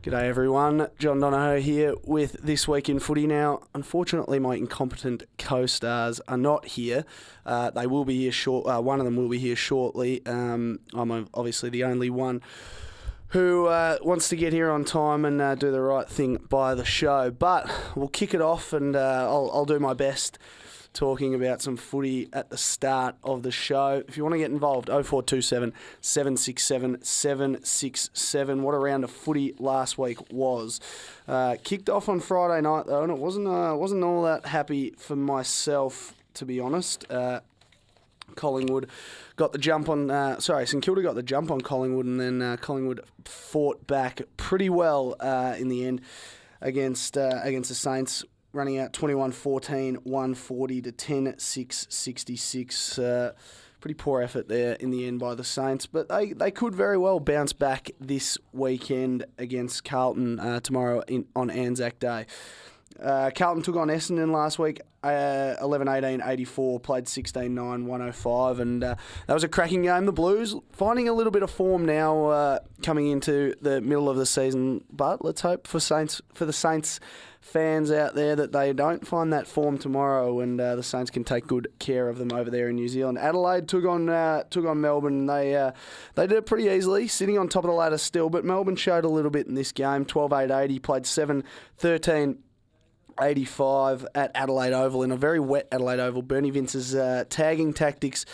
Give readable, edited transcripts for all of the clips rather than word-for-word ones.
G'day everyone, John Donohoe here with This Week in Footy. Now, unfortunately my incompetent co-stars are not here. They will be here one of them will be here shortly. I'm obviously the only one who wants to get here on time and do the right thing by the show. But we'll kick it off and I'll do my best talking about some footy at the start of the show. If you want to get involved, 0427 767 767. What a round of footy last week was. Kicked off on Friday night though, and it wasn't all that happy for myself, to be honest. Collingwood got the jump on... St Kilda got the jump on Collingwood, and then Collingwood fought back pretty well in the end against the Saints, running out 21-14, 140 to 10-6, 66. Pretty poor effort there in the end by the Saints, but they could very well bounce back this weekend against Carlton tomorrow on Anzac Day. Carlton took on Essendon last week, 11-18-84, played 16-9, 105, and that was a cracking game. The Blues finding a little bit of form now coming into the middle of the season, but let's hope for the Saints fans out there that they don't find that form tomorrow, and the Saints can take good care of them over there in New Zealand. Adelaide took on Melbourne. They did it pretty easily, sitting on top of the ladder still, but Melbourne showed a little bit in this game. 12-8-80, played 7-13-85 at Adelaide Oval, in a very wet Adelaide Oval. Bernie Vince's tagging tactics,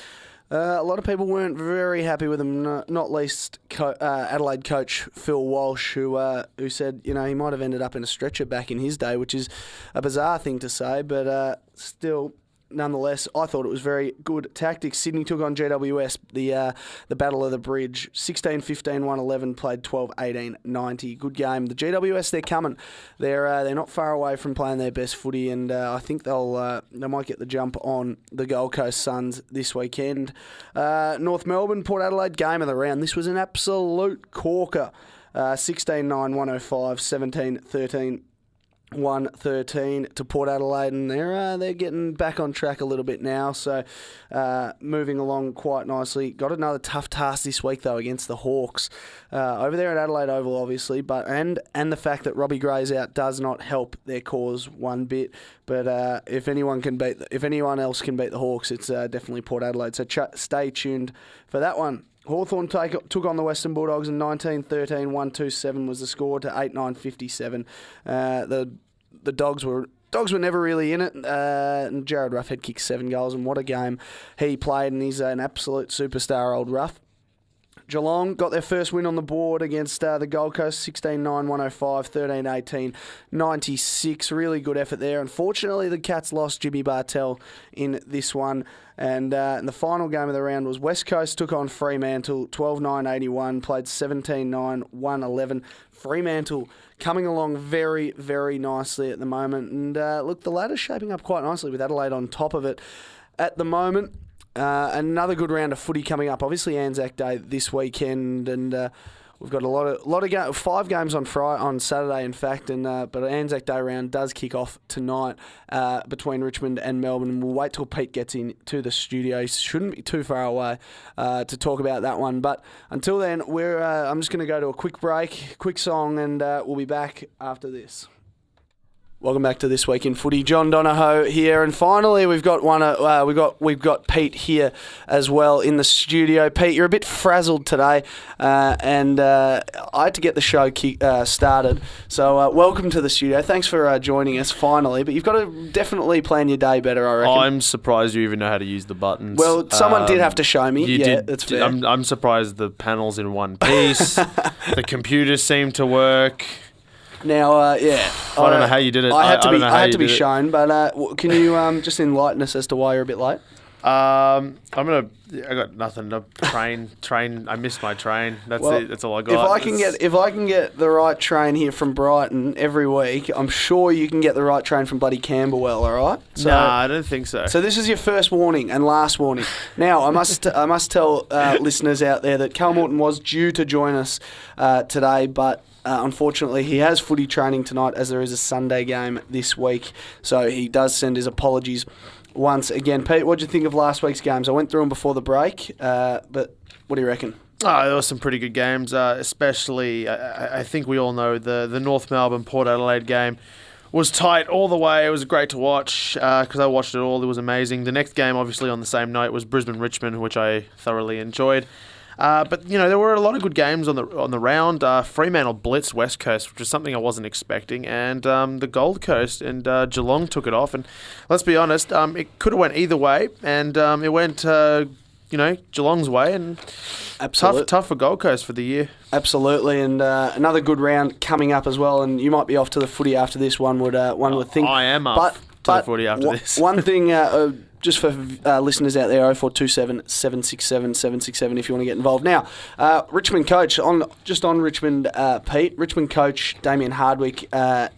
a lot of people weren't very happy with him, not least Adelaide coach Phil Walsh, who said, he might have ended up in a stretcher back in his day, which is a bizarre thing to say, but still... Nonetheless, I thought it was very good tactics. Sydney took on GWS, the Battle of the Bridge, 16-15, 111, played 12-18, 90. Good game. The GWS, they're coming. They're not far away from playing their best footy, and I think they might get the jump on the Gold Coast Suns this weekend. North Melbourne, Port Adelaide, game of the round. This was an absolute corker. 16-9, 105, 17-13. 113 to Port Adelaide, and they're getting back on track a little bit now, so moving along quite nicely. Got another tough task this week though against the Hawks over there at Adelaide Oval, obviously, but and the fact that Robbie Gray's out does not help their cause one bit. But if anyone else can beat the Hawks, it's definitely Port Adelaide. So stay tuned for that one. Hawthorn took on the Western Bulldogs, and 19-13, 127 was the score to 8-9-57. The Dogs were never really in it, and Jared Ruff had kicked 7 goals, and what a game he played, and he's an absolute superstar, old Ruff. Geelong got their first win on the board against the Gold Coast, 16-9, 105, 13-18, 96. Really good effort there. Unfortunately, the Cats lost Jimmy Bartell in this one. And the final game of the round was West Coast took on Fremantle, 12-9-81, played 17-9, 111. Fremantle coming along very, very nicely at the moment. And look, the ladder's shaping up quite nicely with Adelaide on top of it at the moment. Another good round of footy coming up. Obviously, Anzac Day this weekend, and we've got a lot of 5 games on Saturday, in fact. And but Anzac Day round does kick off tonight between Richmond and Melbourne. And we'll wait till Pete gets into the studio. He shouldn't be too far away to talk about that one. But until then, I'm just going to go to a quick break, quick song, and we'll be back after this. Welcome back to This Week in Footy. John Donohoe here, and finally we've got we've got Pete here as well in the studio. Pete, you're a bit frazzled today, and I had to get the show started. So welcome to the studio. Thanks for joining us finally. But you've got to definitely plan your day better, I reckon. I'm surprised you even know how to use the buttons. Well, someone did have to show me. You yeah, did. That's fair. I'm surprised the panel's in one piece. The computers seem to work. Now, yeah. I don't know how you did it. I had to be it. shown, but can you just enlighten us as to why you're a bit late? I got nothing. Train. I missed my train. That's it. That's all I got. If I can get the right train here from Brighton every week, I'm sure you can get the right train from bloody Camberwell. All right? So, nah, I don't think so. So this is your first warning and last warning. Now I must tell listeners out there that Cal Morton was due to join us today, but. Unfortunately, he has footy training tonight as there is a Sunday game this week, so he does send his apologies once again. Pete, what did you think of last week's games? I went through them before the break, but what do you reckon? Oh, there were some pretty good games, especially I think we all know the North Melbourne Port Adelaide game was tight all the way. It was great to watch because I watched it all. It was amazing. The next game, obviously on the same night, was Brisbane Richmond, which I thoroughly enjoyed. But there were a lot of good games on the round. Fremantle blitzed West Coast, which was something I wasn't expecting, and the Gold Coast and Geelong took it off. And let's be honest, it could have went either way, and it went Geelong's way, and tough for Gold Coast for the year. Absolutely, and another good round coming up as well. And you might be off to the footy after this. One would think. I am off to the footy after this. One thing, just for listeners out there, 0427 767 767 if you want to get involved. Now, Richmond coach on Richmond, Pete. Richmond coach Damien Hardwick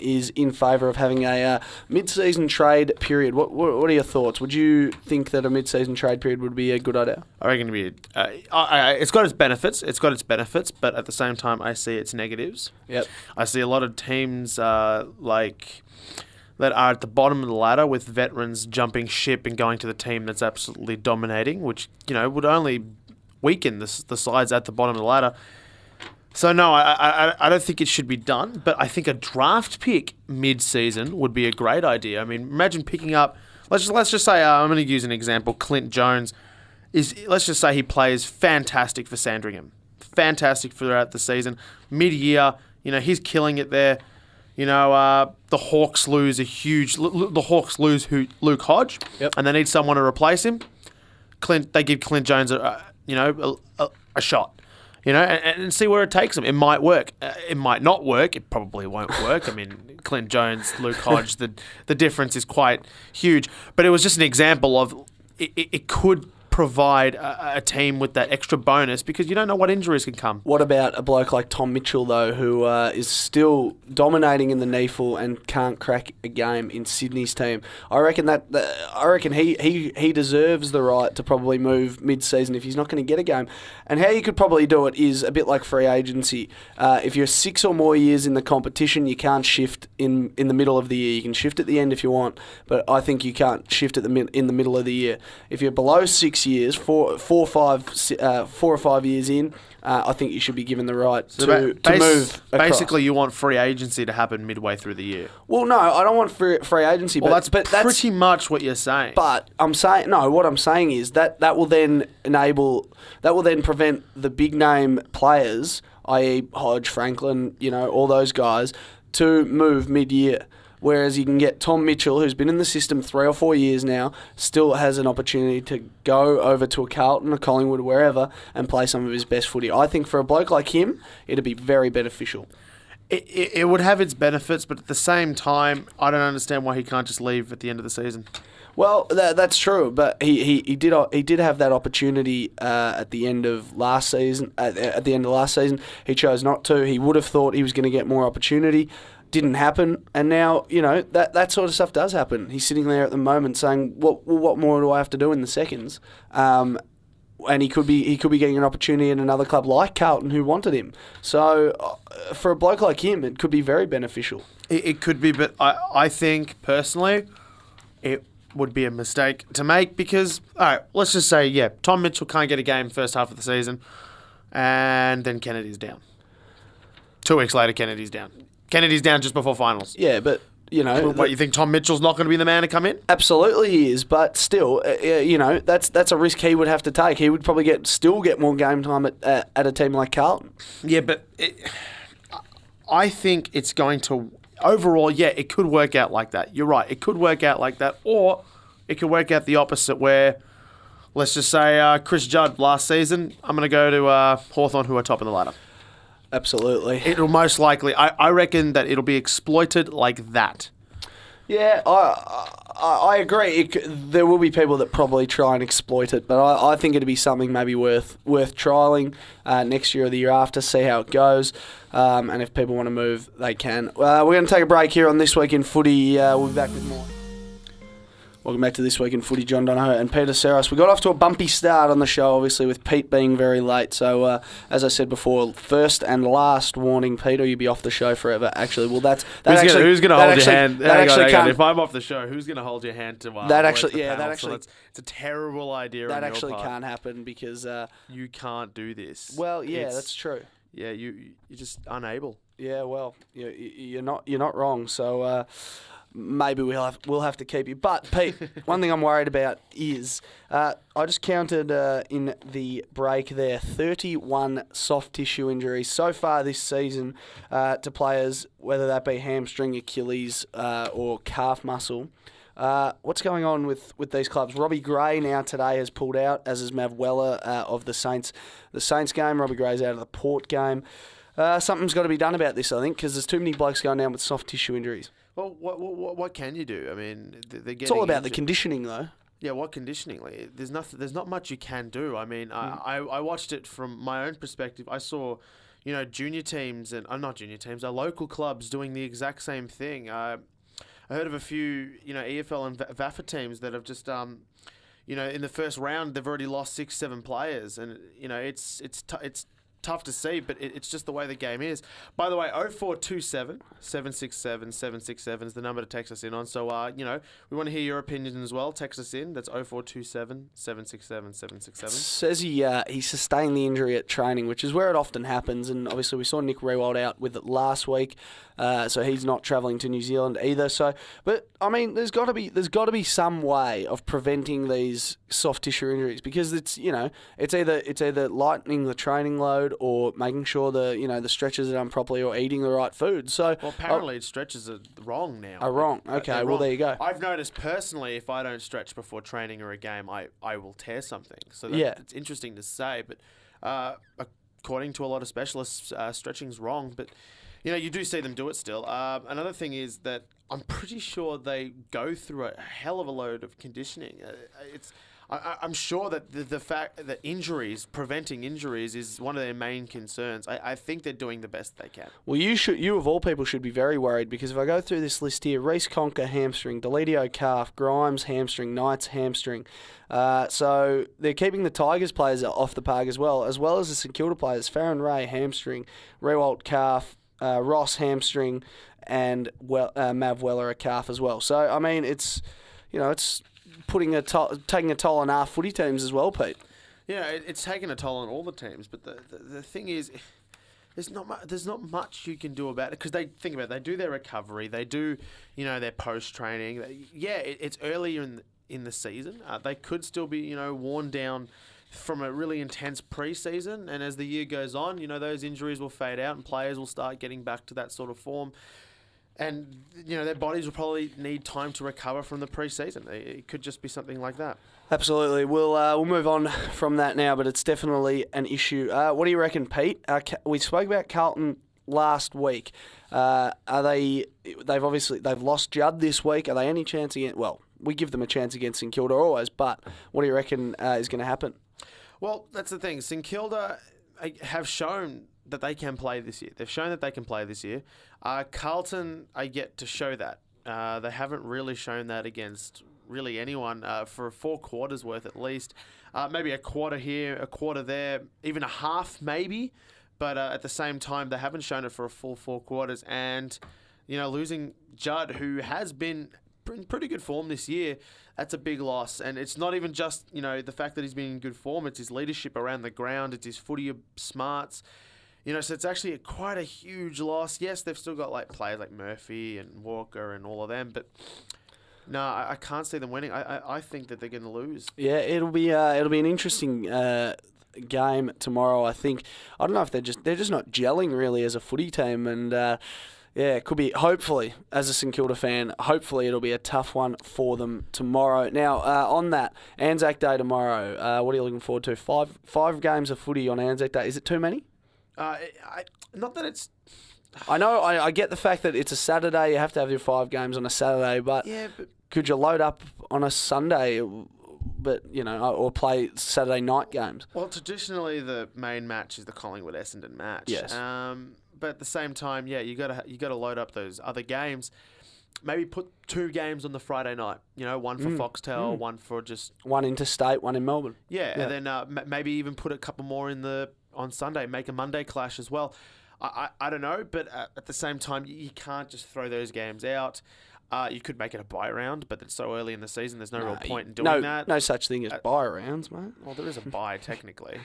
is in favour of having a mid-season trade period. What are your thoughts? Would you think that a mid-season trade period would be a good idea? I reckon it's got its benefits. It's got its benefits, but at the same time, I see its negatives. Yep. I see a lot of teams that are at the bottom of the ladder with veterans jumping ship and going to the team that's absolutely dominating, which would only weaken the sides at the bottom of the ladder. So no, I don't think it should be done, but I think a draft pick mid-season would be a great idea. I mean, imagine picking up. Let's just say I'm going to use an example. Clint Jones let's just say he plays fantastic for Sandringham, fantastic throughout the season. Mid-year, he's killing it there. The Hawks lose Luke Hodge, yep, and they need someone to replace him. They give Clint Jones a shot, and see where it takes him. It might work. It might not work. It probably won't work. I mean, Clint Jones, Luke Hodge, the difference is quite huge. But it was just an example of it could provide a team with that extra bonus because you don't know what injuries can come. What about a bloke like Tom Mitchell, though, who is still dominating in the NEAFL and can't crack a game in Sydney's team? I reckon he deserves the right to probably move mid-season if he's not going to get a game. And how you could probably do it is a bit like free agency. If you're 6 or more years in the competition, you can't shift in the middle of the year. You can shift at the end if you want, but I think you can't shift in the middle of the year. If you're below 6 years, 4 or 5 years in, I think you should be given the right to move across. Basically, you want free agency to happen midway through the year. Well, no, I don't want free agency. Well, that's pretty much what you're saying. But what I'm saying is that will then prevent the big name players, i.e. Hodge, Franklin, all those guys, to move mid-year. Whereas you can get Tom Mitchell, who's been in the system 3 or 4 years now, still has an opportunity to go over to a Carlton, a Collingwood, wherever, and play some of his best footy. I think for a bloke like him, it'd be very beneficial. It would have its benefits, but at the same time, I don't understand why he can't just leave at the end of the season. Well, that's true, but he did have that opportunity at the end of last season. At the end of last season, he chose not to. He would have thought he was going to get more opportunity. Didn't happen, and now that sort of stuff does happen. He's sitting there at the moment saying, "What more do I have to do in the seconds?" And he could be getting an opportunity in another club like Carlton who wanted him. So for a bloke like him, it could be very beneficial. It could be, but I think personally, it would be a mistake to make because all right, let's just say Tom Mitchell can't get a game first half of the season, and then Kennedy's down. 2 weeks later, Kennedy's down. Kennedy's down just before finals. Yeah, but, What, you think Tom Mitchell's not going to be the man to come in? Absolutely he is, but still, that's a risk he would have to take. He would probably still get more game time at a team like Carlton. Yeah, but I think it's going to... Overall, it could work out like that. You're right. It could work out like that, or it could work out the opposite where, let's just say, Chris Judd last season, I'm going to go to Hawthorn, who are top of the ladder. Absolutely. It'll most likely... I reckon that it'll be exploited like that. Yeah, I agree. There will be people that probably try and exploit it, but I think it'd be something maybe worth trialling next year or the year after, see how it goes. And if people want to move, they can. We're going to take a break here on This Week in Footy. We'll be back with more. Welcome back to This Week in Footy. John Donohoe and Peter Saros. We got off to a bumpy start on the show, obviously, with Pete being very late. So, as I said before, first and last warning, Peter, you'll be off the show forever. Actually, well, who's going to hold your hand? Hang on. If I'm off the show, who's going to hold your hand to? It's a terrible idea. That actually can't happen because you can't do this. Well, yeah, that's true. Yeah, you're just unable. Yeah, well, you're not wrong. So. Maybe we'll have to keep you. But, Pete, one thing I'm worried about is I just counted in the break there 31 soft tissue injuries so far this season to players, whether that be hamstring, Achilles or calf muscle. What's going on with these clubs? Robbie Gray now today has pulled out, as is Mav Weller of the Saints. The Saints game, Robbie Gray's out of the Port game. Something's got to be done about this, I think, because there's too many blokes going down with soft tissue injuries. Well, what can you do? I mean, they're getting it's all about the injured. Conditioning, though. Yeah, what conditioning? There's not much you can do. I mean, I watched it from my own perspective. I saw, junior teams and not junior teams, local clubs doing the exact same thing. I heard of a few, EFL and VAFA teams that have just, in the first round they've already lost 6-7 players, and it's tough to see, but it's just the way the game is. By the way, 0427 767 767 is the number to text us in on. So, we want to hear your opinion as well. Text us in. That's 0427 767 767. Says he sustained the injury at training, which is where it often happens. And obviously, we saw Nick Rewald out with it last week, so he's not travelling to New Zealand either. So, but I mean, there's got to be some way of preventing these soft tissue injuries because it's either lightening the training load or making sure the stretches are done properly or eating the right food. So apparently stretches are wrong now. Are wrong. Okay, well there you go. I've noticed personally, if I don't stretch before training or a game, I will tear something. So it's interesting to say, but according to a lot of specialists, stretching's wrong. But you do see them do it still. Another thing is that I'm pretty sure they go through a hell of a load of conditioning. I'm sure that the fact that preventing injuries is one of their main concerns. I think they're doing the best they can. Well, you of all people should be very worried because if I go through this list here, Reece Conker hamstring, Deledio calf, Grimes hamstring, Knights hamstring. So they're keeping the Tigers players off the park as well as the St Kilda players. Farron Ray hamstring, Rewalt calf, Ross hamstring, and Mav Weller a calf as well. So I mean, it's taking a toll on our footy teams as well, Pete. Yeah, it's taking a toll on all the teams. But the thing is, there's not much you can do about it because they do their recovery, they do their post training. Yeah, it's earlier in the season. They could still be worn down from a really intense pre-season, and as the year goes on, those injuries will fade out and players will start getting back to that sort of form. And, their bodies will probably need time to recover from the pre-season. It could just be something like that. Absolutely. We'll move on from that now, but it's definitely an issue. What do you reckon, Pete? We spoke about Carlton last week. They've lost Judd this week. Are they any chance against... Well, we give them a chance against St Kilda always, but what do you reckon is going to happen? Well, that's the thing. St Kilda have shown that they can play this year. They've shown that they can play this year. Carlton are yet to show that. They haven't really shown that against really anyone for 4 quarters worth at least. Maybe a quarter here, a quarter there, even a half maybe. But at the same time, they haven't shown it for a full 4 quarters. And, losing Judd, who has been in pretty good form this year, that's a big loss. And it's not even just, the fact that he's been in good form. It's his leadership around the ground. It's his footy smarts. So it's actually quite a huge loss. Yes, they've still got players like Murphy and Walker and all of them, but no, I can't see them winning. I think that they're going to lose. Yeah, it'll be an interesting game tomorrow. I think I don't know if they're just not gelling really as a footy team, and it could be. Hopefully, as a St Kilda fan, hopefully it'll be a tough one for them tomorrow. Now, on that Anzac Day tomorrow, what are you looking forward to? Five games of footy on Anzac Day. Is it too many? Not that it's... I know, I get the fact that it's a Saturday, you have to have your 5 games on a Saturday, but could you load up on a Sunday, but or play Saturday night games? Well, traditionally the main match is the Collingwood-Essendon match. Yes. But at the same time, you got to load up those other games. maybe put 2 games on the Friday night. One for Foxtel, one for just one interstate, one in Melbourne. Yeah. And then maybe even put a couple more on Sunday. Make a Monday clash as well. I don't know, but at the same time, you can't just throw those games out. You could make it a bye round, but it's so early in the season, there's no real point in doing that. No such thing as bye rounds, mate. Well, there is a bye technically.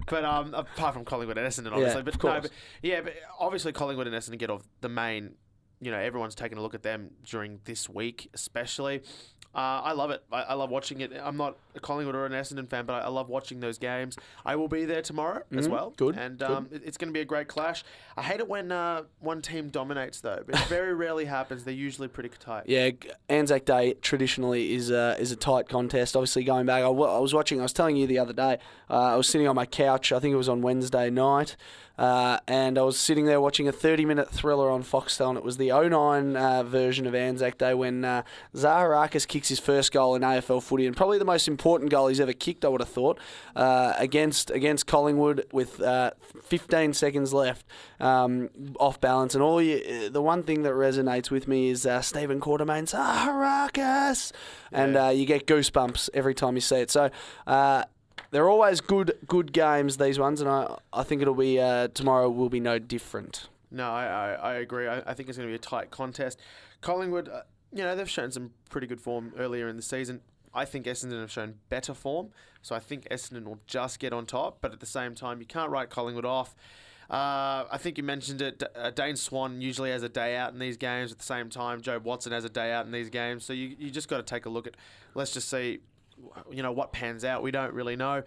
But apart from Collingwood and Essendon, obviously. Yeah, but of course. But obviously Collingwood and Essendon get off the main. Everyone's taking a look at them during this week, especially. I love it. I love watching it. I'm not a Collingwood or an Essendon fan, but I love watching those games. I will be there tomorrow as well. Good. And good. it's going to be a great clash. I hate it when one team dominates, though. It very rarely happens. They're usually pretty tight. Yeah, Anzac Day traditionally is a tight contest. Obviously, going back, I was telling you the other day, I was sitting on my couch, I think it was on Wednesday night, and I was sitting there watching a 30-minute thriller on Foxtel, and it was the 09 version of Anzac Day when Zaharakis kicks his first goal in AFL footy, and probably the most important goal he's ever kicked, I would have thought, against Collingwood with 15 seconds left, off balance. And the one thing that resonates with me is Stephen Quartermain, Zaharakis, and you get goosebumps every time you see it. So they're always good games, these ones, and I think it'll be tomorrow will be no different. No, I agree. I think it's going to be a tight contest. Collingwood, they've shown some pretty good form earlier in the season. I think Essendon have shown better form, so I think Essendon will just get on top. But at the same time, you can't write Collingwood off. I think you mentioned it. Dane Swan usually has a day out in these games. At the same time, Joe Watson has a day out in these games. So you just got to take a look at. Let's just see, what pans out. We don't really know.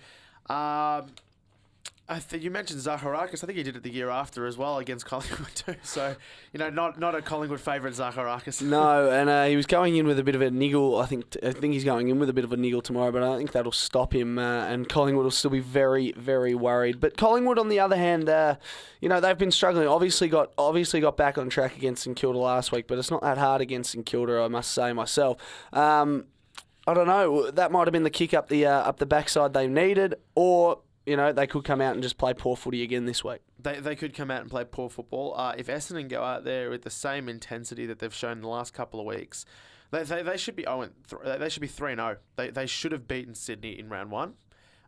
You mentioned Zaharakis. I think he did it the year after as well against Collingwood too. So, not a Collingwood favourite, Zaharakis. No, and he was going in with a bit of a niggle. I think he's going in with a bit of a niggle tomorrow, but I don't think that'll stop him. And Collingwood will still be very, very worried. But Collingwood, on the other hand, they've been struggling. Obviously got back on track against St Kilda last week, but it's not that hard against St Kilda, I must say myself. I don't know. That might have been the kick up the backside they needed, or they could come out and just play poor footy again this week. They could come out and play poor football. If Essendon go out there with the same intensity that they've shown in the last couple of weeks, they should be 0-3. They should be 3-0. They should have beaten Sydney in round 1.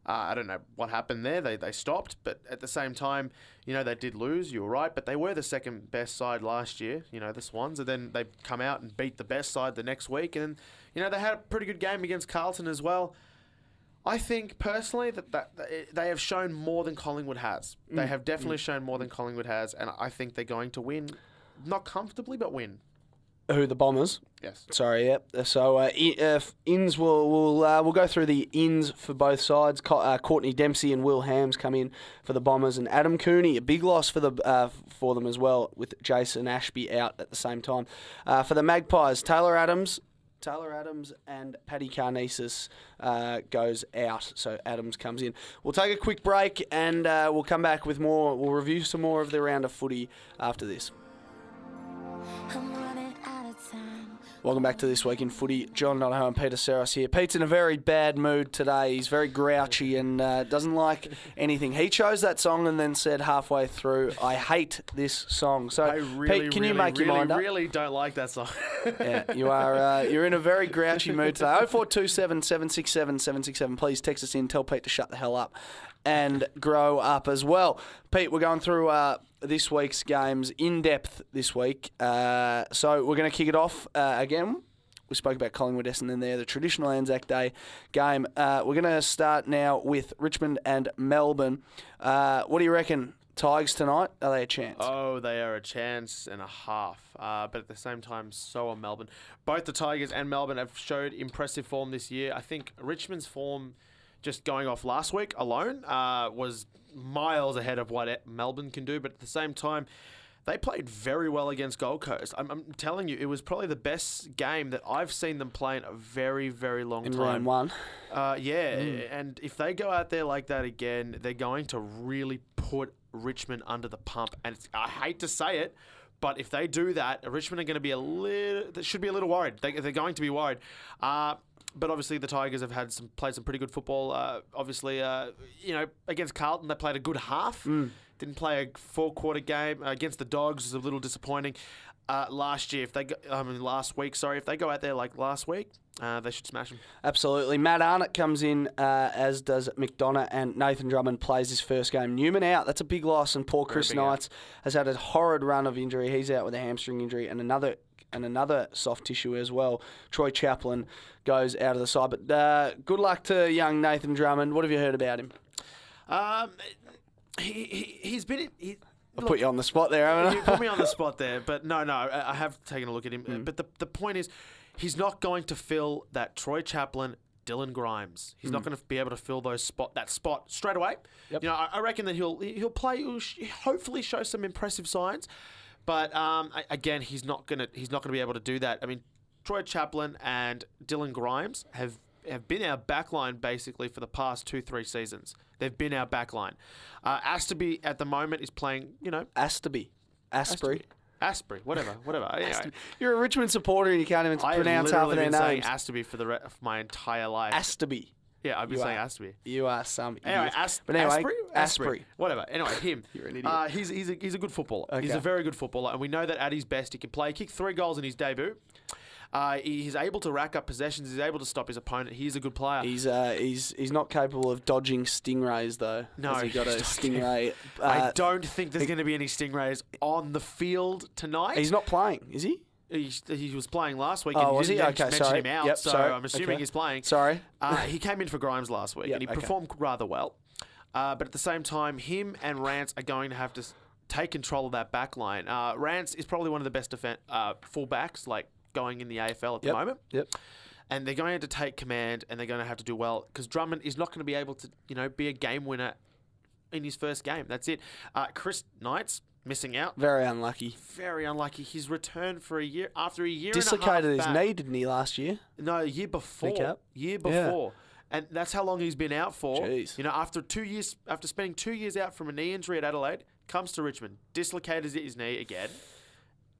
I don't know what happened there. They stopped, but at the same time, they did lose. You were right, but they were the second best side last year. The Swans, and then they come out and beat the best side the next week, and they had a pretty good game against Carlton as well. I think, personally, that they have shown more than Collingwood has. They have definitely shown more than Collingwood has, and I think they're going to win. Not comfortably, but win. Who, the Bombers? Yes. Sorry, yep. So, ins, we'll go through the ins for both sides. Courtney Dempsey and Will Hams come in for the Bombers, and Adam Cooney, a big loss for them as well, with Jason Ashby out at the same time. For the Magpies, Taylor Adams and Paddy Carnesis goes out, so Adams comes in. We'll take a quick break and we'll come back with more. We'll review some more of the round of footy after this. Welcome back to This Week in Footy. John Donohoe and Peter Saros here. Pete's in a very bad mood today. He's very grouchy and doesn't like anything. He chose that song and then said halfway through, I hate this song. So, Pete, can you make your mind up? I really don't like that song. Yeah, you are. You're in a very grouchy mood today. 0427 767 767. Please text us in. Tell Pete to shut the hell up and grow up as well. Pete, we're going through this week's games in depth this week. So we're going to kick it off again. We spoke about Collingwood Essendon there, the traditional Anzac Day game. We're going to start now with Richmond and Melbourne. What do you reckon? Tigers tonight, are they a chance? Oh, they are a chance and a half. But at the same time, so are Melbourne. Both the Tigers and Melbourne have showed impressive form this year. I think Richmond's form, just going off last week alone, was miles ahead of what Melbourne can do. But at the same time, they played very well against Gold Coast. I'm telling you, it was probably the best game that I've seen them play in a very, very long time. In round 1? And if they go out there like that again, they're going to really put Richmond under the pump. And I hate to say it, but if they do that, Richmond are going to be they should be a little worried. They're going to be worried. But obviously the Tigers have played some pretty good football. Obviously, against Carlton, they played a good half. Didn't play a 4-quarter game. Against the Dogs, it was a little disappointing. last year. Last week. Sorry, if they go out there like last week, they should smash them. Absolutely. Matt Arnott comes in, as does McDonough, and Nathan Drummond plays his first game. Newman out. That's a big loss, and poor Chris Knights has had a horrid run of injury. He's out with a hamstring injury and another soft tissue as well. Troy Chaplin goes out of the side. But good luck to young Nathan Drummond. What have you heard about him? He's been... I put you on the spot there, haven't I? You put me on the spot there, but no, I have taken a look at him. But the point is, he's not going to fill that Troy Chaplin, Dylan Grimes. He's not going to be able to fill that spot straight away. Yep. I reckon that he'll play. He'll hopefully show some impressive signs, but again, he's not going to be able to do that. I mean, Troy Chaplin and Dylan Grimes have been our backline basically for the past 2-3 seasons. They've been our backline. Asterby at the moment is playing, Asprey, whatever. Anyway. You're a Richmond supporter and you can't even pronounce half of their names. I've been saying Asterby for of my entire life. Asterby. Yeah, I've been saying Asterby. You are some idiot. Anyway, Asprey. Whatever. Anyway, him. You're an idiot. He's a good footballer. Okay. He's a very good footballer, and we know that at his best he can play. He kicked 3 goals in his debut. He's able to rack up possessions. He's able to stop his opponent. He's a good player. He's not capable of dodging stingrays though. No, he got a stingray. I don't think there's going to be any stingrays on the field tonight. He's not playing, is he? He was playing last week. Oh, and was he? Didn't Okay, mention sorry. him out, Yep, so sorry. I'm assuming he's playing. Sorry. He came in for Grimes last week, Yep, and he performed rather well. But at the same time, him and Rance are going to have to take control of that back line. Rance is probably one of the best fullbacks, going in the AFL at the moment. Yep. And they're going to have to take command, and they're going to have to do well, because Drummond is not going to be able to, be a game winner in his first game. That's it. Chris Knights missing out. Very unlucky. Very unlucky. His return for a year after a year dislocated and a half his knee, didn't he, last year? No, year before. Kneecap? Year before. And that's how long he's been out for. Jeez. After spending 2 years out from a knee injury at Adelaide, comes to Richmond, dislocated his knee again,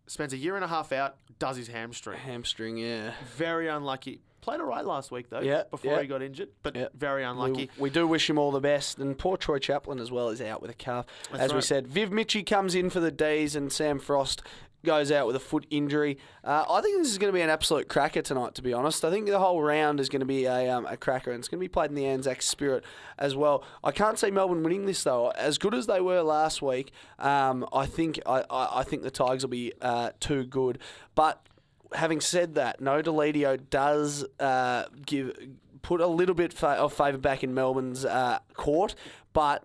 spends a year and a half out, does his hamstring. Hamstring, yeah. Very unlucky. Played all right last week, though, before he got injured, but very unlucky. We do wish him all the best. And poor Troy Chaplin as well is out with a calf. As we said, Viv Mitchie comes in for the Ds and Sam Frost goes out with a foot injury. I think this is going to be an absolute cracker tonight, to be honest. I think the whole round is going to be a cracker, and it's going to be played in the Anzac spirit as well. I can't see Melbourne winning this, though. As good as they were last week, I think the Tigers will be too good. But having said that, no Deledio does put a little bit of favour back in Melbourne's court, but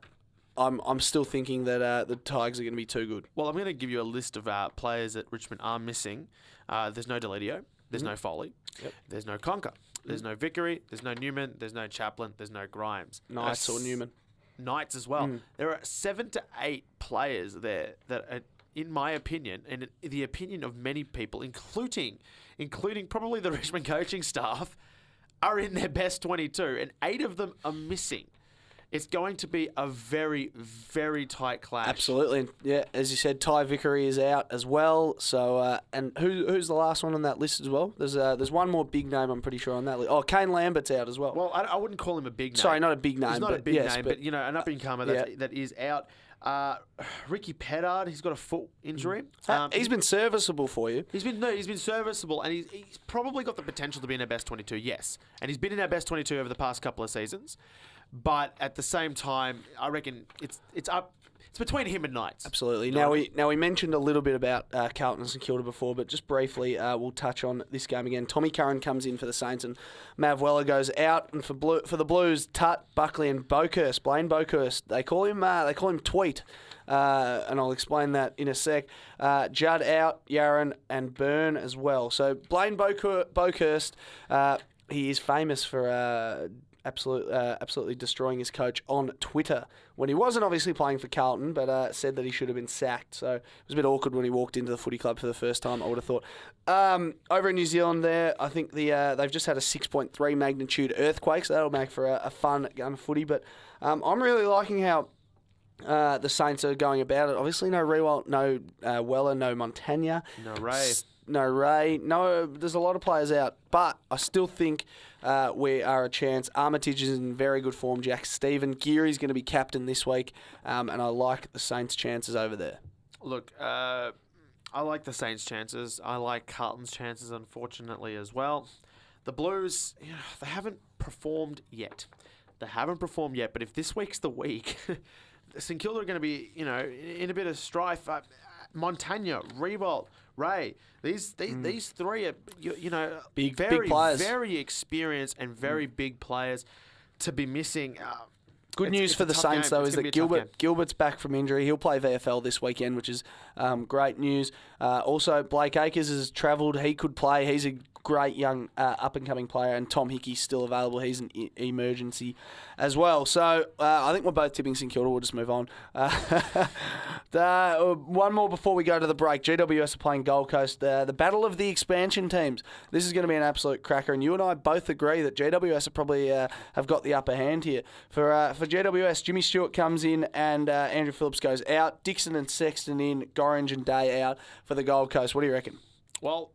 I'm still thinking that the Tigers are going to be too good. Well, I'm going to give you a list of players that Richmond are missing. There's no Deledio. There's no Foley. Yep. There's no Conker. There's no Vickery. There's no Newman. There's no Chaplin. There's no Grimes. Knights or Newman. Knights as well. There are 7 to 8 players there that are, in my opinion, and the opinion of many people, including probably the Richmond coaching staff, are in their best 22, and 8 of them are missing. It's going to be a very, very tight clash. Absolutely. And yeah, as you said, Ty Vickery is out as well. So, and who's the last one on that list as well? There's one more big name, I'm pretty sure, on that list. Oh, Kane Lambert's out as well. Well, I wouldn't call him a big name. Sorry, not a big name. He's not a big name, but an up-and-comer yeah. that is out. Ricky Pettard, he's got a foot injury. He's been serviceable for you. He's been serviceable, and he's probably got the potential to be in our best 22, yes. And he's been in our best 22 over the past couple of seasons. But at the same time, I reckon it's between him and Knights. Absolutely. Now we mentioned a little bit about Carlton and St Kilda before, but just briefly, we'll touch on this game again. Tommy Curran comes in for the Saints, and Mav Weller goes out. And for the Blues, Tutt, Buckley, and Boakhurst, Blaine Boakhurst, they call him Tweet, and I'll explain that in a sec. Judd out, Yaron and Byrne as well. So Blaine Boakhurst, he is famous for absolutely destroying his coach on Twitter when he wasn't obviously playing for Carlton, but said that he should have been sacked. So it was a bit awkward when he walked into the footy club for the first time, I would have thought. Over in New Zealand there, I think they've just had a 6.3 magnitude earthquake, so that'll make for a fun game of footy. But I'm really liking how the Saints are going about it. Obviously no Rewalt, no Weller, no Montagna. No Ray. No Ray. No, there's a lot of players out. But I still think we are a chance. Armitage is in very good form. Jack Stephen. Geary's going to be captain this week. And I like the Saints' chances over there. Look, I like the Saints' chances. I like Carlton's chances, unfortunately, as well. The Blues, they haven't performed yet. But if this week's the week, St Kilda are going to be, in a bit of strife. Montagna, Revolt, Ray, these three are, big very, players. very experienced and very big players to be missing. Good news for the Saints, though, is that Gilbert's back from injury. He'll play VFL this weekend, which is great news. Also, Blake Acres has travelled. He could play. He's a great young up-and-coming player, and Tom Hickey's still available. He's an emergency as well. So I think we're both tipping St Kilda. We'll just move on. One more before we go to the break. GWS are playing Gold Coast. The battle of the expansion teams. This is going to be an absolute cracker, and you and I both agree that GWS are probably have got the upper hand here. For GWS, Jimmy Stewart comes in and Andrew Phillips goes out. Dixon and Sexton in, Gorringe and Day out for the Gold Coast. What do you reckon? Well,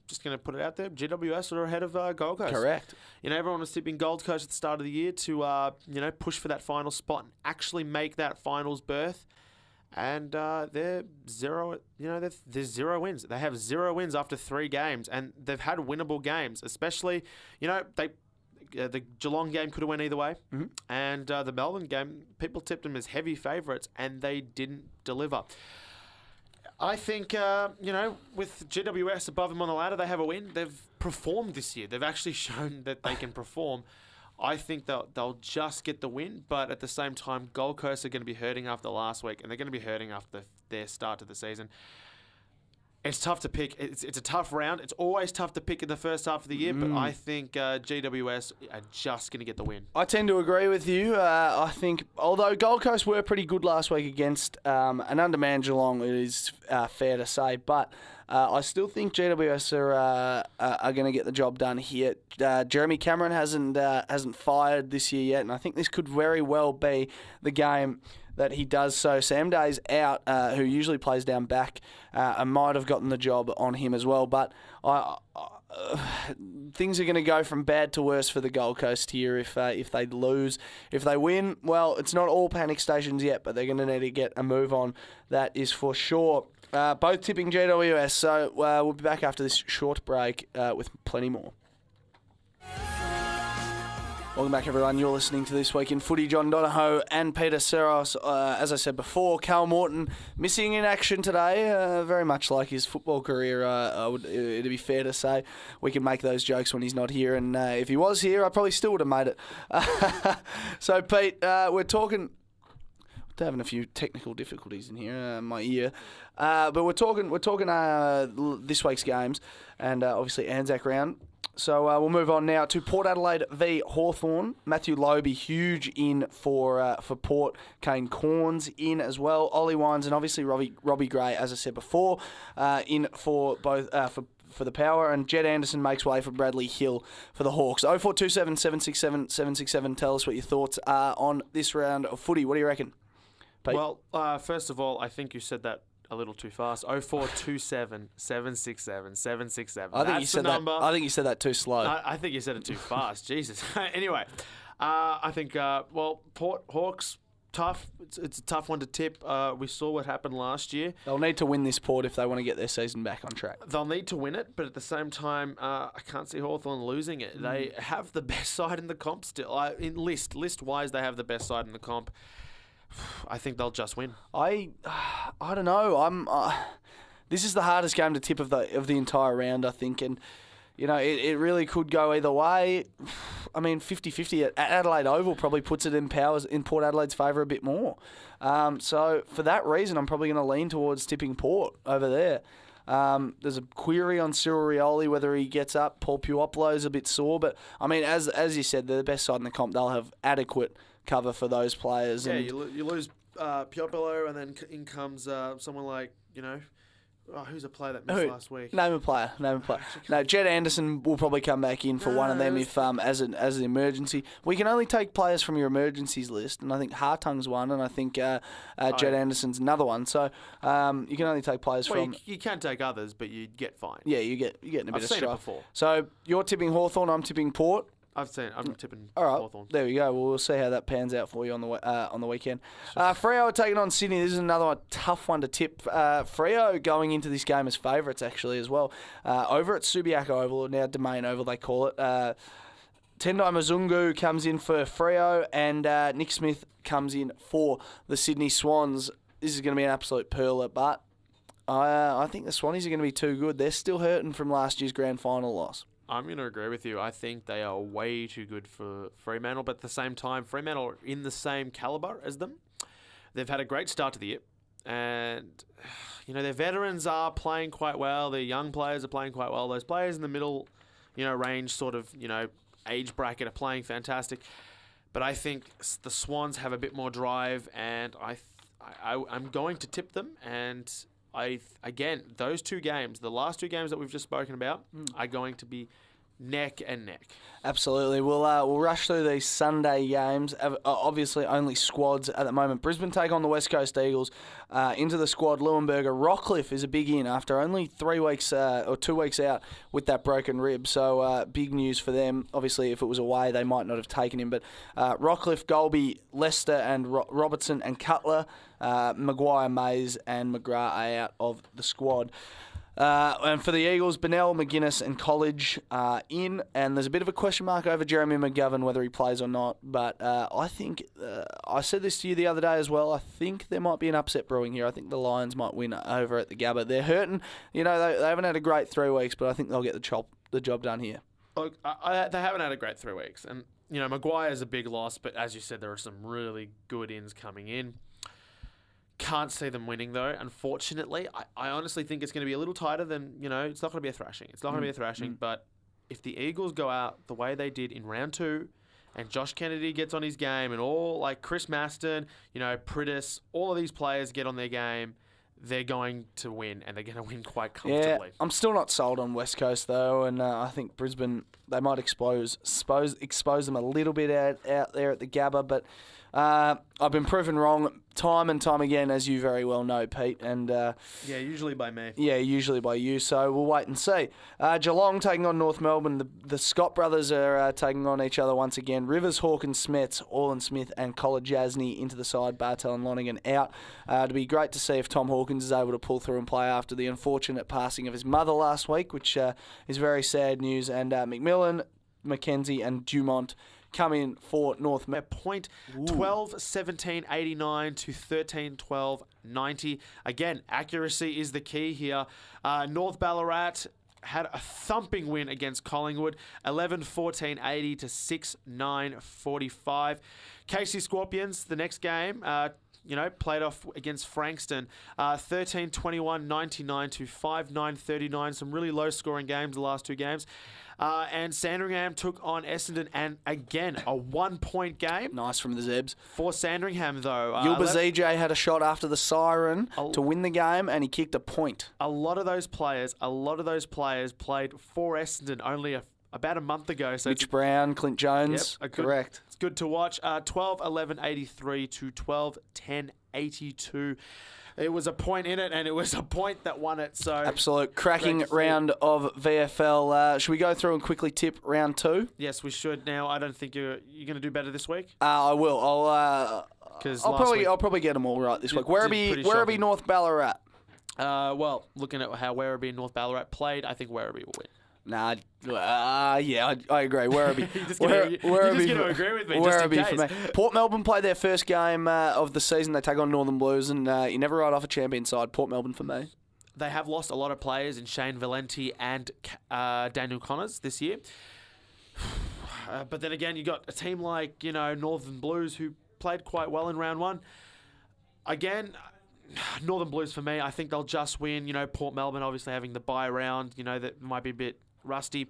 just going to put it out there, GWS are ahead of Gold Coast. Correct. Everyone was tipping Gold Coast at the start of the year to, push for that final spot and actually make that finals berth. And they're zero, there's 0 wins. They have 0 wins after 3 games, and they've had winnable games, especially, the Geelong game could have went either way, and the Melbourne game, people tipped them as heavy favourites, and they didn't deliver. I think, with GWS above them on the ladder, they have a win. They've performed this year. They've actually shown that they can perform. I think they'll just get the win, but at the same time, Gold Coast are going to be hurting after last week, and they're going to be hurting after their start to the season. It's tough to pick. It's a tough round. It's always tough to pick in the first half of the year, but I think GWS are just going to get the win. I tend to agree with you. I think, although Gold Coast were pretty good last week against an undermanned Geelong, it is fair to say, but I still think GWS are going to get the job done here. Jeremy Cameron hasn't fired this year yet, and I think this could very well be the game that he does so. Sam Day's out, who usually plays down back, and might have gotten the job on him as well. But things are going to go from bad to worse for the Gold Coast here if they lose. If they win, well, it's not all panic stations yet, but they're going to need to get a move on. That is for sure. Both tipping GWS, so we'll be back after this short break with plenty more. Welcome back, everyone. You're listening to This Week in Footy. John Donahoe and Peter Seros. As I said before, Cal Morton missing in action today, very much like his football career. It'd be fair to say we can make those jokes when he's not here, and if he was here, I probably still would have made it. So, Pete, we're talking... having a few technical difficulties in here, my ear, but we're talking this week's games, and obviously Anzac round. So we'll move on now to Port Adelaide v Hawthorn. Matthew Lobe, huge in for Port. Kane Corns in as well. Ollie Wines and obviously Robbie Gray, as I said before, in for both for the Power, and Jed Anderson makes way for Bradley Hill for the Hawks. 0427 767 767. Tell us what your thoughts are on this round of footy. What do you reckon, Pete? Well, first of all, I think you said that a little too fast. 0427 767 767. I think you said that too slow. I think you said it too fast. Jesus. Anyway, I think Port Hawks, tough. It's a tough one to tip. We saw what happened last year. They'll need to win this, Port, if they want to get their season back on track. They'll need to win it, but at the same time, I can't see Hawthorn losing it. They have the best side in the comp still. List-wise, they have the best side in the comp. I think they'll just win. I don't know. This is the hardest game to tip of the entire round, I think, and it really could go either way. I mean, 50-50 at Adelaide Oval probably puts it in Port Adelaide's favour a bit more. So for that reason, I'm probably going to lean towards tipping Port over there. There's a query on Cyril Rioli, whether he gets up. Paul Puopolo's a bit sore, but I mean, as you said, they're the best side in the comp. They'll have adequate cover for those players. Yeah, you lose Puopolo, and then in comes someone like, who's a player that missed last week? Name a player. No, Jed Anderson will probably come back in for one of them if as an emergency. We can only take players from your emergencies list, and I think Hartung's one, and I think Jed Anderson's another one. So you can only take players from. You can take others, but you get fined. Yeah, you're getting a bit of strife. I've seen it before. So you're tipping Hawthorn, I'm tipping Port. I'm tipping All right, Hawthorn. there we go. Well, we'll see how that pans out for you on the weekend. Freo are taking on Sydney. This is another tough one to tip. Freo going into this game as favourites, actually, as well. Over at Subiaco Oval, or now Domain Oval, they call it. Tendai Mzungu comes in for Freo, and Nick Smith comes in for the Sydney Swans. This is going to be an absolute perler, but I think the Swannies are going to be too good. They're still hurting from last year's grand final loss. I'm going to agree with you. I think they are way too good for Fremantle, but at the same time, Fremantle are in the same calibre as them. They've had a great start to the year, and their veterans are playing quite well. Their young players are playing quite well. Those players in the middle, range sort of, age bracket are playing fantastic. But I think the Swans have a bit more drive, and I'm going to tip them. And again, those two games, the last two games that we've just spoken about, are going to be neck and neck. Absolutely. We'll rush through these Sunday games. Obviously, only squads at the moment. Brisbane take on the West Coast Eagles. Into the squad, Leuenberger. Rockcliffe is a big in after only 3 weeks or 2 weeks out with that broken rib. So big news for them. Obviously, if it was away, they might not have taken him. But Rockcliffe, Golby, Lester, and Robertson and Cutler, Maguire, Mays, and McGrath are out of the squad. And for the Eagles, Bennell, McGuinness and College are in, and there's a bit of a question mark over Jeremy McGovern whether he plays or not, but I think, I said this to you the other day as well, I think there might be an upset brewing here. I think the Lions might win over at the Gabba. They're hurting, they haven't had a great 3 weeks, but I think they'll get the job done here. Look, they haven't had a great 3 weeks, and Maguire's a big loss, but as you said, there are some really good ins coming in. Can't see them winning, though, unfortunately. I honestly think it's going to be a little tighter than, it's not going to be a thrashing. It's not going to be a thrashing, but if the Eagles go out the way they did in round 2 and Josh Kennedy gets on his game and all, like Chris Maston, Prittis, all of these players get on their game, they're going to win, and they're going to win quite comfortably. Yeah, I'm still not sold on West Coast, though, and I think Brisbane, they might expose them a little bit out there at the Gabba, but I've been proven wrong time and time again, as you very well know, Pete. And usually by me. Yeah, usually by you. So we'll wait and see. Geelong taking on North Melbourne. The Scott brothers are taking on each other once again. Rivers, Hawkins, Smets, Orland Smith, and Collar Jasny into the side. Bartel and Lonigan out. It'll be great to see if Tom Hawkins is able to pull through and play after the unfortunate passing of his mother last week, which is very sad news. And McMillan, McKenzie, and Dumont come in for North Melbourne. Point 12-17-89 to 13-12-90. Again, accuracy is the key here. North Ballarat had a thumping win against Collingwood, 11-14-80 to 6-9-45. Casey Scorpions, the next game, played off against Frankston, 13-21-99 to 5-9-39. Some really low-scoring games the last two games. And Sandringham took on Essendon, and again, a 1-point game. Nice from the Zebs. For Sandringham, though. Yilba ZJ had a shot after the siren to win the game, and he kicked a point. A lot of those players played for Essendon only about a month ago. So Mitch Brown, Clint Jones. Yep, correct. It's good to watch. 12-11-83 to 12-10-82. It was a point in it, and it was a point that won it. So absolute cracking round of VFL. Should we go through and quickly tip round 2? Yes, we should. Now, I don't think you're going to do better this week. I will. I'll probably get them all right this week. Werribee, North Ballarat. Well, looking at how Werribee and North Ballarat played, I think Werribee will win. Nah, I agree. Werribee. You're just going to agree with me, just in case. For me. Port Melbourne played their first game of the season. They take on Northern Blues, and you never write off a champion side. Port Melbourne for me. They have lost a lot of players in Shane Valenti and Daniel Connors this year. But then again, you got a team like Northern Blues who played quite well in round 1. Again, Northern Blues for me. I think they'll just win. Port Melbourne obviously having the bye round. That might be a bit rusty.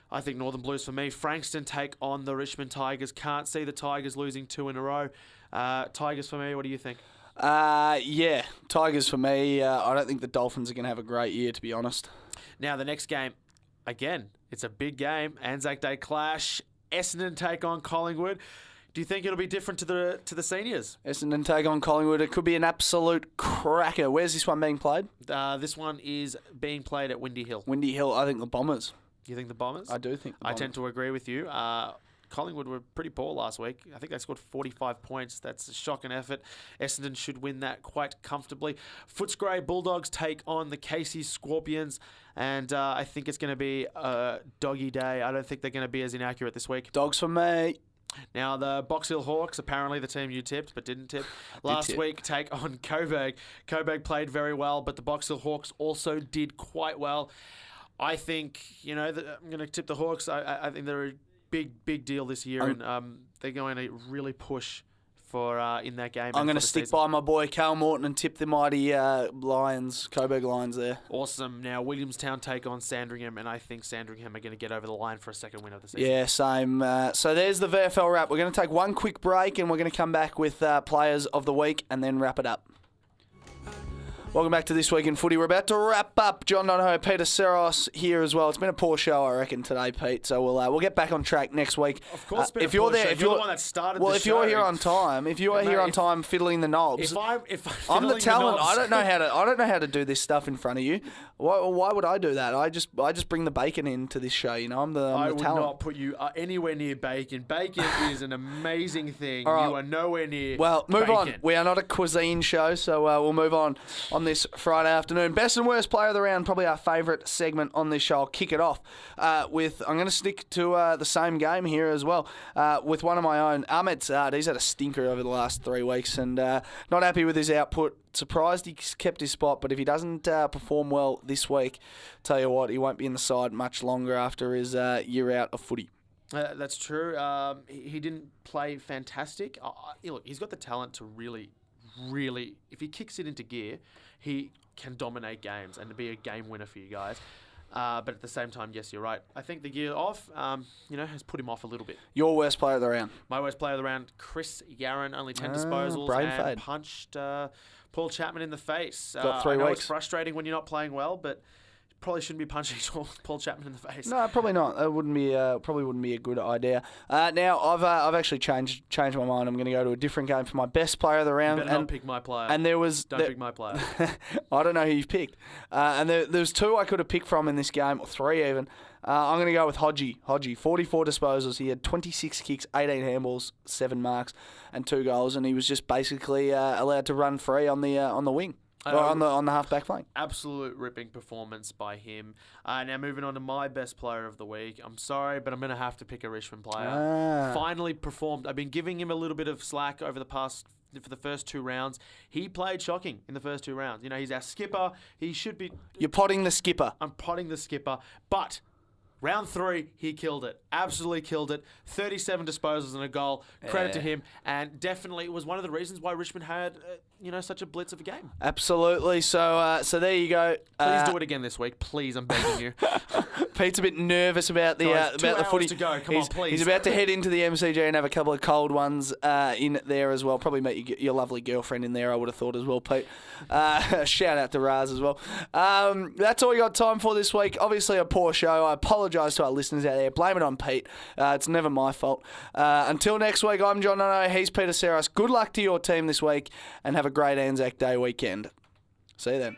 I think Northern Blues for me. Frankston take on the Richmond Tigers. Can't see the Tigers losing 2 in a row. Tigers for me. What do you think? Yeah, Tigers for me. I don't think the Dolphins are going to have a great year, to be honest. Now, the next game, again, it's a big game. Anzac Day clash. Essendon take on Collingwood. Do you think it'll be different to the seniors? Essendon take on Collingwood. It could be an absolute cracker. Where's this one being played? This one is being played at Windy Hill. Windy Hill. I think the Bombers. You think the Bombers? I do think the I Bombers. tend to agree with you. Collingwood were pretty poor last week. I think they scored 45 points. That's a shocking effort. Essendon should win that quite comfortably. Footscray Bulldogs take on the Casey Scorpions, and I think it's going to be a doggy day. I don't think they're going to be as inaccurate this week. Dogs for me. Now, the Box Hill Hawks, apparently the team you tipped but didn't tip, last week take on Coburg. Coburg played very well, but the Box Hill Hawks also did quite well. I think, I'm going to tip the Hawks. I think they're a big deal this year, and they're going to really push for in that game. I'm going to stick by my boy Cal Morton and tip the mighty Coburg Lions there. Awesome. Now, Williamstown take on Sandringham, and I think Sandringham are going to get over the line for a second win of the season. Yeah, same. So there's the VFL wrap. We're going to take one quick break, and we're going to come back with players of the week and then wrap it up. Welcome back to This Week in Footy. We're about to wrap up. John Donohoe, Peter Seros here as well. It's been a poor show, I reckon, today, Pete. So we'll get back on track next week. Of course, if you're there, if you're the one that started the show. Well, if you're here on time, fiddling the knobs, I'm the talent. I don't know how to do this stuff in front of you. Why would I do that? I just bring the bacon into this show. I'm the I would talent. not put you anywhere near bacon. Bacon is an amazing thing. Right. You are nowhere near. Well, move bacon. on. We are not a cuisine show, so we'll move on this Friday afternoon. Best and worst player of the round, probably our favourite segment on this show. I'll kick it off with, I'm going to stick to the same game here as well, with one of my own, Ahmed Saad. He's had a stinker over the last 3 weeks and not happy with his output. Surprised he's kept his spot, but if he doesn't perform well this week, tell you what, he won't be in the side much longer after his year out of footy. That's true. He didn't play fantastic. Look, he's got the talent to really, if he kicks it into gear, he can dominate games and be a game winner for you guys. But at the same time, yes, you're right. I think the gear off, has put him off a little bit. Your worst player of the round? My worst player of the round, Chris Yarran, only 10 disposals brain and fade. punched Paul Chapman in the face. Got 3 I know weeks. it's frustrating when you're not playing well, but probably shouldn't be punching Paul Chapman in the face. No, probably not. It wouldn't be probably wouldn't be a good idea. Now I've actually changed my mind. I'm going to go to a different game for my best player of the round. You better not pick my player. And there was Don't pick my player. I don't know who you've picked. And there's 2 I could have picked from in this game, or 3 even. I'm going to go with Hodgie. Hodgie, 44 disposals. He had 26 kicks, 18 handballs, 7 marks, and 2 goals. And he was just basically allowed to run free on the wing. Or on the half-back flank. Absolute ripping performance by him. Now moving on to my best player of the week. I'm sorry, but I'm going to have to pick a Richmond player. Finally performed. I've been giving him a little bit of slack for the first 2 rounds. He played shocking in the first 2 rounds. He's our skipper. He should be... You're potting the skipper. I'm potting the skipper. But... round 3, he killed it. Absolutely killed it. 37 disposals and a goal. Credit to him. And definitely it was one of the reasons why Richmond had, such a blitz of a game. Absolutely. So there you go. Please do it again this week. Please, I'm begging you. Pete's a bit nervous about the Guys, about the 2 footy. hours to go. Come on, please. He's about to head into the MCG and have a couple of cold ones in there as well. Probably meet your lovely girlfriend in there, I would have thought as well, Pete. Shout out to Raz as well. That's all we got time for this week. Obviously a poor show. I apologise to our listeners out there. Blame it on Pete. It's never my fault. Until next week, I'm John Donohoe. He's Peter Seros. Good luck to your team this week and have a great Anzac Day weekend. See you then.